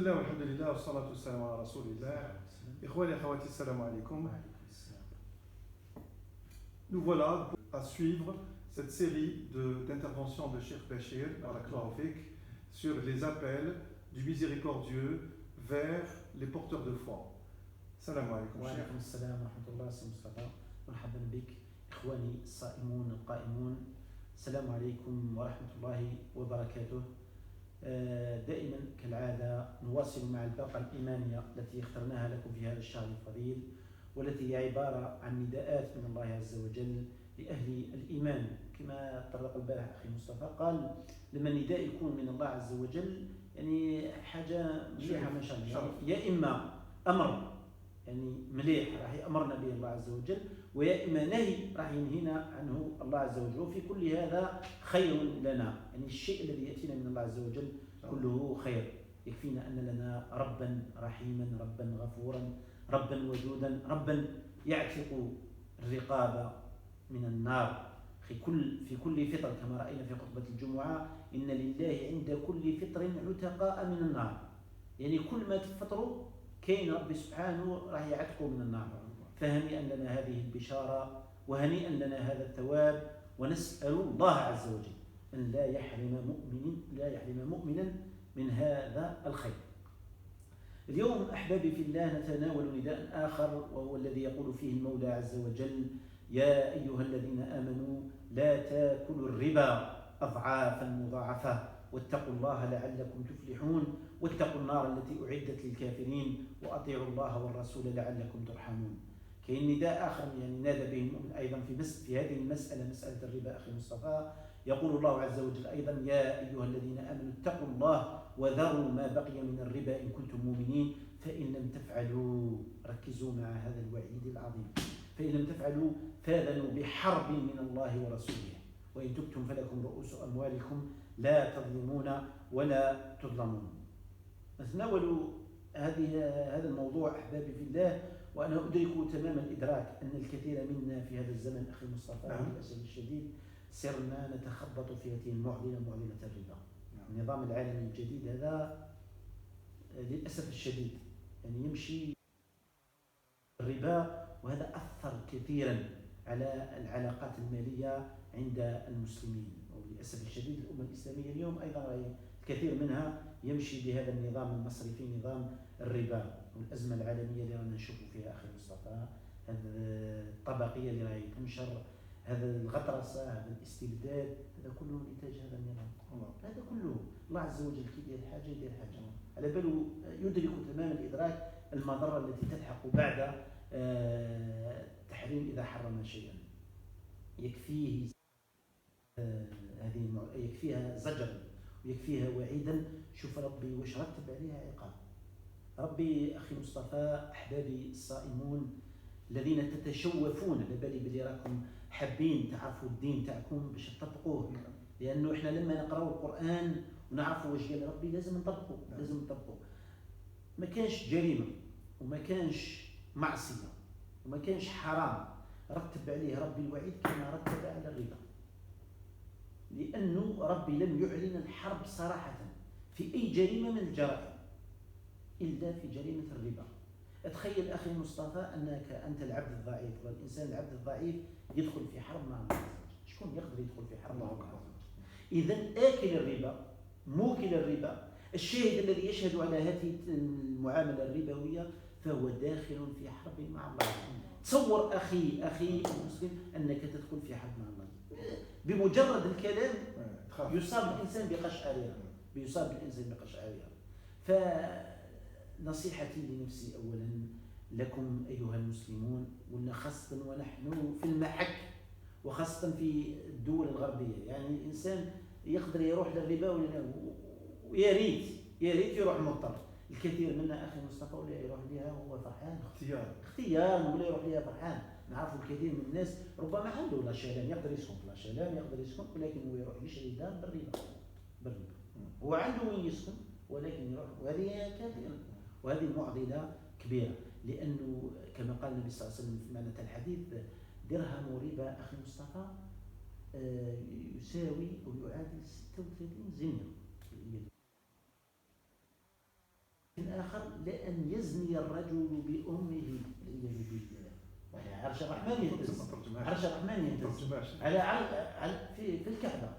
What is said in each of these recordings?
بسم الله والحمد لله والصلاة والسلام على رسول الله. إخواني أخواتي السلام عليكم. Nous voilà à suivre cette série d'interventions de Cheikh Bachir Barakallahu Fik sur les appels du miséricordieux vers les porteurs de foi. Salam alaikum. وعليكم السلام ورحمة الله. سي مصطفى مرحبا بك إخواني الصائمون القائمون. السلام عليكم ورحمة الله وبركاته. دائما كالعادة نواصل مع الباقة الإيمانية التي اخترناها لكم في هذا الشهر الفضيل، والتي هي عبارة عن نداءات من الله عز وجل لأهل الإيمان. كما طرق البارح أخي مصطفى قال لما النداء يكون من الله عز وجل يعني حاجة مليحة ما شاء الله، يا إما أمر يعني مليح راح يأمرنا به الله عز وجل، ويا إما نهي راح ينهينا عنه الله عز وجل، وفي كل هذا خير لنا. يعني الشيء الذي يأتينا من الله عز وجل كله خير. يكفينا أن لنا ربا رحيما، ربا غفورا، ربا ودودا، ربا يعتق الرقاب من النار. في كل فطر كما رأينا في خطبة الجمعة إن لله عند كل فطر عتقاء من النار. يعني كل ما تفطروا كاين ربي سبحانه راح يعتقوا من النار. فهنيئا لنا هذه البشارة وهنيئا لنا هذا الثواب، ونسأل الله عز وجل أن لا يحرم مؤمنا من هذا الخير. اليوم أحبابي في الله نتناول نداء آخر، وهو الذي يقول فيه المولى عز وجل: يا أيها الذين آمنوا لا تاكلوا الربا أضعافا مضاعفة واتقوا الله لعلكم تفلحون واتقوا النار التي أعدت للكافرين وأطيعوا الله والرسول لعلكم ترحمون. كاين نداء آخر يعني نادى به المؤمن أيضا في هذه المسألة، مسألة الربا أخي مصطفى. يقول الله عز وجل أيضا: يا أيها الذين آمنوا اتقوا الله وذروا ما بقي من الربا إن كنتم مؤمنين فإن لم تفعلوا، ركزوا مع هذا الوعيد العظيم، فإن لم تفعلوا فاذنوا بحرب من الله ورسوله وإن تبتم فلكم رؤوس أموالكم لا تظلمون ولا تظلمون. نتناول هذا الموضوع أحبابي في الله، وأنا أدرك تمام الإدراك أن الكثير منا في هذا الزمن أخي مصطفى للأسف الشديد صرنا نتخبط في هذه المعضلة، معضلة الربا. النظام العالمي الجديد هذا للأسف الشديد يعني يمشي الربا، وهذا أثر كثيرا على العلاقات المالية عند المسلمين. وللأسف الشديد الأمة الإسلامية اليوم أيضا الكثير منها يمشي بهذا النظام المصرفي، نظام الربا. والأزمة العالمية اللي رانا نشوفوا فيها أخي مصطفى، هذه الطبقية اللي راهي تنشر، هذا الغطرسة، هذا الاستبداد، هذا كله نتاج هذا النظام. هذا كله الله عز وجل كي يدير حاجة يدير حاجة على باله، يدرك تمام الإدراك المضرة التي تلحق بعد التحريم إذا حرم شيئا. يكفيه يكفيها زجر ويكفيها وعيدا. شوف ربي واش رتب عليها عقاب. ربي أخي مصطفى أحبابي الصائمون الذين تتشوفون، على بالي بلي راكم حابين تعرفوا الدين تاعكم باش تطبقوه، لأنه إحنا لما نقرأوا القرآن ونعرفوا واش قال ربي لازم نطبقوا، لازم نطبقوا. ما كانش جريمة وما كانش معصية وما كانش حرام رتب عليه ربي الوعيد كما رتب على الربا، لأنه ربي لم يعلن الحرب صراحة في أي جريمة من الجرائم إلا في جريمة الربا. تخيل أخي مصطفى أنك أنت العبد الضعيف والإنسان العبد الضعيف يدخل في حرب مع الله. شكون يقدر يدخل في حرب مع الله؟ إذن آكل الربا، موكل الربا، الشاهد الذي يشهد على هذه المعاملة الربوية فهو داخل في حرب مع الله. تصور أخي المسلم أنك تدخل في حرب مع الله، بمجرد الكلام يصاب الإنسان بقشعريرة. فنصيحتي لنفسي أولا لكم أيها المسلمون، خاصة ونحن في المحك وخاصة في الدول الغربية. يعني الإنسان يقدر يروح للربا ويا ريت يروح مضطر. الكثير منا أخي مصطفى ولا يروح لها وهو فرحان، اختيار ولا يروح لها فرحان. نعرفوا الكثير من الناس ربما عنده لا شلال يقدر يسكن في لا شلال يقدر يسكن، ولكن هو يروح يشري دار بالربا. هو عنده وين يسكن ولكن يروح، وهذه كثير، وهذه معضلة كبيرة. لأنه كما قال النبي صلى الله عليه وسلم في معنى الحديث: درهم ربا أخي مصطفى يساوي أو يعادل 36 زنية. آخر لأن يزني الرجل بأمه عرش الرحمن يهتز عرش الرحمن يهتز على في الكعبة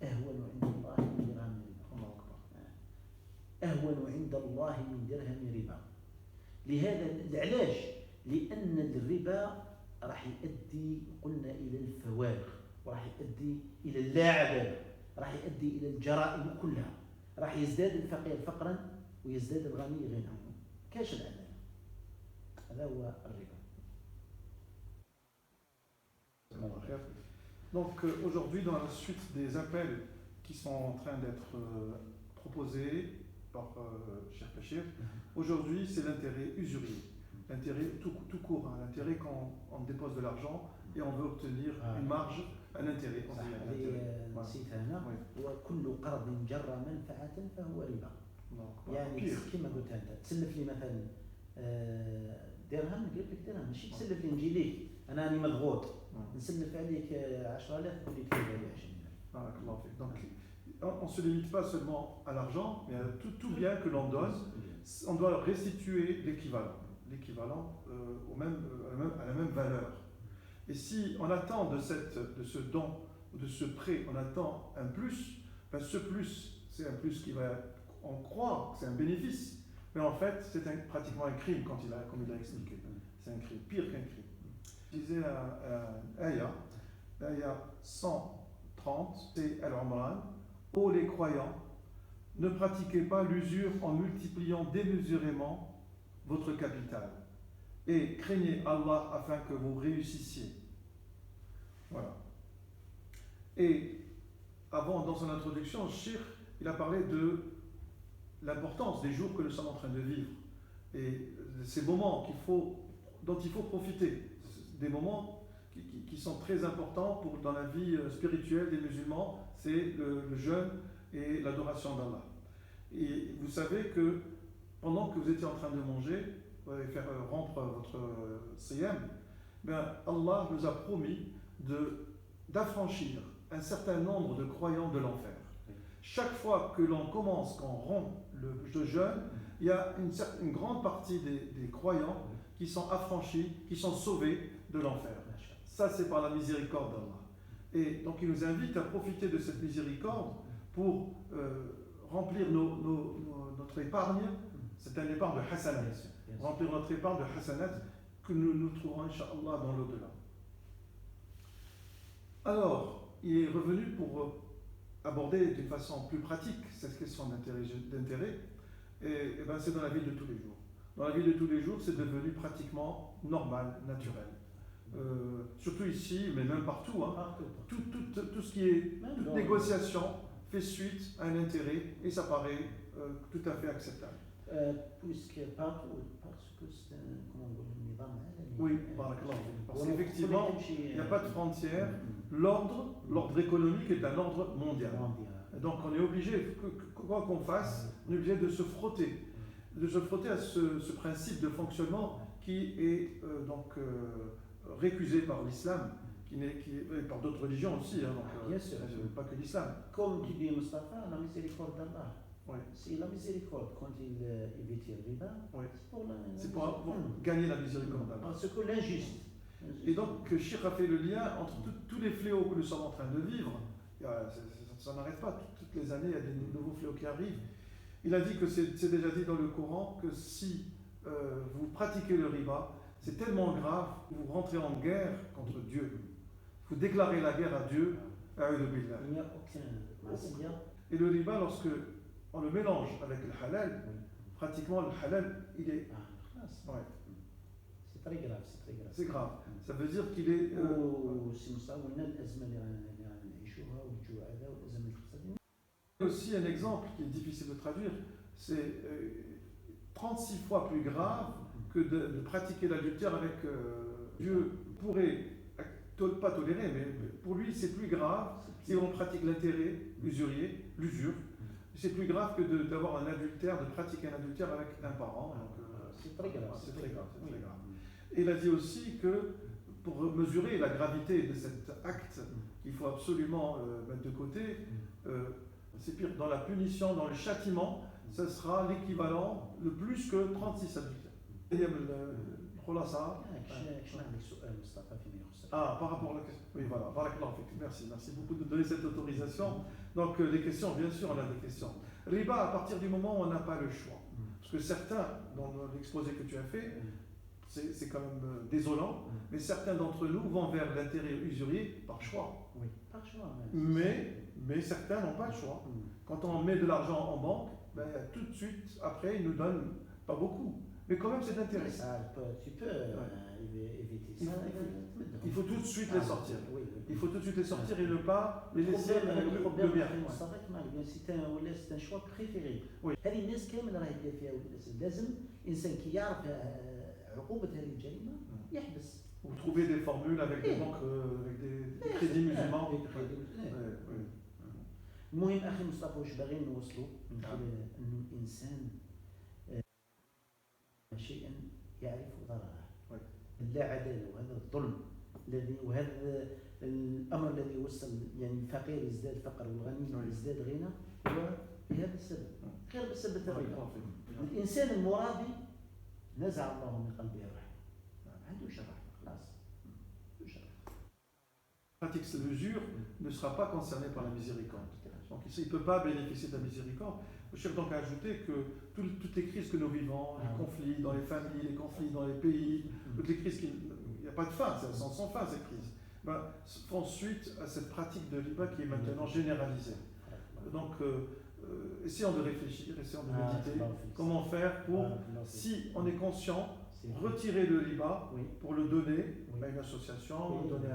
أهون عند الله من درهم ربا أهون عند الله من درهم ربا. لهذا العلاج لأن الربا راح يؤدي قلنا إلى الفوارق وراح يؤدي إلى اللاعبات راح يؤدي إلى الجرائم كلها راح يزداد الفقير فقرا ويزداد الغني غنى. كاش العدالة. هذا هو الربا. Donc aujourd'hui, dans la suite des appels qui sont en train d'être proposés par Cheikh Bachir, aujourd'hui c'est l'intérêt usurier, l'intérêt tout court, hein, l'intérêt quand on dépose de l'argent et on veut obtenir une marge, un intérêt. نسيت هنا وكل قرض جر منفعة فهو ربا. يعني كما قلت أنت تسلف لي مثلا درهم نقول لك درهم ماشي تسلف لي نجي ليك أنا راني مضغوط نسلف عليك 10,000 تقول لي كيف 20,000. Donc on ne se limite pas seulement à l'argent, mais à tout bien que l'on donne, on doit restituer l'équivalent à la même valeur. Et si on attend de ce don ou de ce prêt, on attend un plus, ben ce plus, c'est un plus qui va, on croit que c'est un bénéfice, mais en fait c'est pratiquement un crime comme il a expliqué. C'est un crime, pire qu'un crime. Je disais Aya 130, c'est Al-Imran, ô les croyants, ne pratiquez pas l'usure en multipliant démesurément votre capital et craignez Allah afin que vous réussissiez. Voilà. Et avant, dans son introduction, Cheikh, il a parlé de l'importance des jours que nous sommes en train de vivre et ces moments dont il faut profiter, des moments qui sont très importants dans la vie spirituelle des musulmans, c'est le jeûne et l'adoration d'Allah. Et vous savez que pendant que vous étiez en train de manger, et faire rompre votre siyam, Allah nous a promis d'affranchir un certain nombre de croyants de l'enfer. Chaque fois que l'on commence, qu'on rompt le jeûne, il y a une grande partie des croyants qui sont affranchis, qui sont sauvés de l'enfer. Ça, c'est par la miséricorde d'Allah. Et donc, il nous invite à profiter de cette miséricorde pour remplir notre épargne. C'est un épargne de hasanat. Remplir notre épargne de hasanat que nous trouverons, Inch'Allah, dans l'au-delà. Alors, il est revenu pour aborder d'une façon plus pratique cette question d'intérêt. Et c'est dans la vie de tous les jours. Dans la vie de tous les jours, c'est devenu pratiquement normal, naturel. Surtout ici, mais même partout. Hein. Tout ce qui est toute négociation fait suite à un intérêt et ça paraît tout à fait acceptable. Parce que c'est un oui, parce qu'effectivement, il n'y a pas de frontière. L'ordre économique est un ordre mondial. Donc on est obligé, quoi qu'on fasse, on est obligé de se frotter à ce principe de fonctionnement qui est récusé par l'islam, et par d'autres religions aussi, hein, bien sûr. Pas que l'islam. Comme tu dis, Mustafa, la miséricorde d'Allah. Oui. Si la miséricorde, quand il évite le riba, c'est pour gagner la miséricorde d'Allah. Parce que l'injuste. Et donc, Cheikh a fait le lien entre tous les fléaux que nous sommes en train de vivre. Ça n'arrête pas, toutes les années, il y a des nouveaux fléaux qui arrivent. Il a dit que c'est déjà dit dans le Coran que si vous pratiquez le riba, c'est tellement grave que vous rentrez en guerre contre Dieu. Vous déclarez la guerre à Dieu. Il n'y a aucun. Et le riba, lorsque on le mélange avec le halal, pratiquement le halal, il est. Ouais. C'est très grave, C'est grave. Ça veut dire qu'il est. Aussi un exemple qui est difficile de traduire, c'est 36 fois plus grave que de pratiquer l'adultère avec Dieu pourrait pas tolérer, mais pour lui c'est plus grave si on pratique l'intérêt usurier, l'usure. C'est plus grave que d'avoir un adultère, de pratiquer un adultère avec un parent. C'est très grave. C'est très grave. Et il a dit aussi que pour mesurer la gravité de cet acte qu'il faut absolument mettre de côté, c'est pire, dans la punition, dans le châtiment, ce sera l'équivalent de plus que 36 habitants. هي الخلاصة. Ah, par rapport à la question. Oui, voilà. Barakallahu fik. Merci beaucoup de donner cette autorisation. Donc, les questions, bien sûr, on a des questions. Riba, à partir du moment où on n'a pas le choix. Parce que certains, dans l'exposé que tu as fait, c'est quand même désolant, mais certains d'entre nous vont vers l'intérêt usurier par choix. Oui, par choix. Mais certains n'ont pas le choix. Quand on met de l'argent en banque, ben, tout de suite, après, ils ne nous donnent pas beaucoup. Mais quand même, c'est intéressant. Tu peux éviter ça. Il faut tout de suite les sortir. Oui. Il faut tout de suite les sortir et ne pas les laisser le bien. C'est un choix préféré. Oui. هذه الناس كامل راهي يدير فيها لازم إنسان كي يعرف عقوبة هذه الجريمة يحبس. Vous trouvez des formules avec des banques, avec des crédits musulmans. المهم أخي مصطفى واش باغيين نوصلوا من خلال أنه الإنسان شيئا يعرف ضرره. اللا عداله وهذا الظلم الذي وهذا الامر الذي وصل يعني الفقير يزداد فقر والغني يزداد غنى هو بهذا السبب غير بسبب الربا. الانسان المرابي نزع الله من قلبه الرحمه. ما عندوش الرحمه خلاص. Pratique cette mesure ne sera pas concerné par la miséricorde. Donc il ne peut pas bénéficier de la miséricorde. Le chef donc a ajouté que toutes les crises que nous vivons, les conflits dans les familles, les conflits dans les pays, toutes les crises, il n'y a pas de fin, c'est sans fin ces crises, font suite à cette pratique de riba qui est maintenant généralisée. Donc essayons de réfléchir, essayons de méditer, comment faire pour, si on est conscient, retirer le riba pour le donner à une association, donner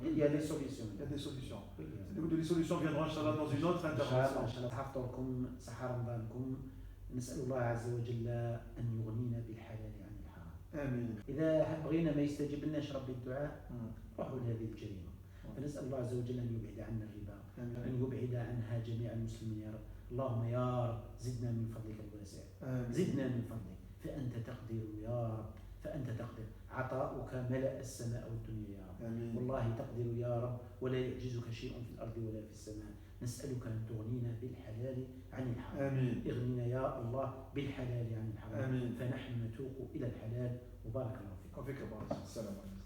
il y a des solutions. Il y a des solutions. Les solutions viendront Inch'Allah dans une autre intervention. نسأل الله عز وجل أن يغنينا بالحلال عن الحرام. آمين. إذا بغينا ما يستجيب لناش ربي الدعاء روحوا لهذه الجريمة. فنسأل الله عز وجل أن يبعد عنا الربا، أن يبعد عنها جميع المسلمين يا رب. اللهم يا رب زدنا من فضلك الواسع. زدنا من فضلك فأنت تقدر يا رب، فأنت تقدر. عطاؤك ملأ السماء والدنيا يا رب. آمين. والله تقدر يا رب ولا يعجزك شيء في الأرض ولا في السماء. نسألك أن تغنينا بالحلال عن الحرام. آمين. اغنينا يا الله بالحلال عن الحرام. آمين. فنحن نتوق إلى الحلال وبارك الله فيكم. وفيك بارك. السلام عليكم.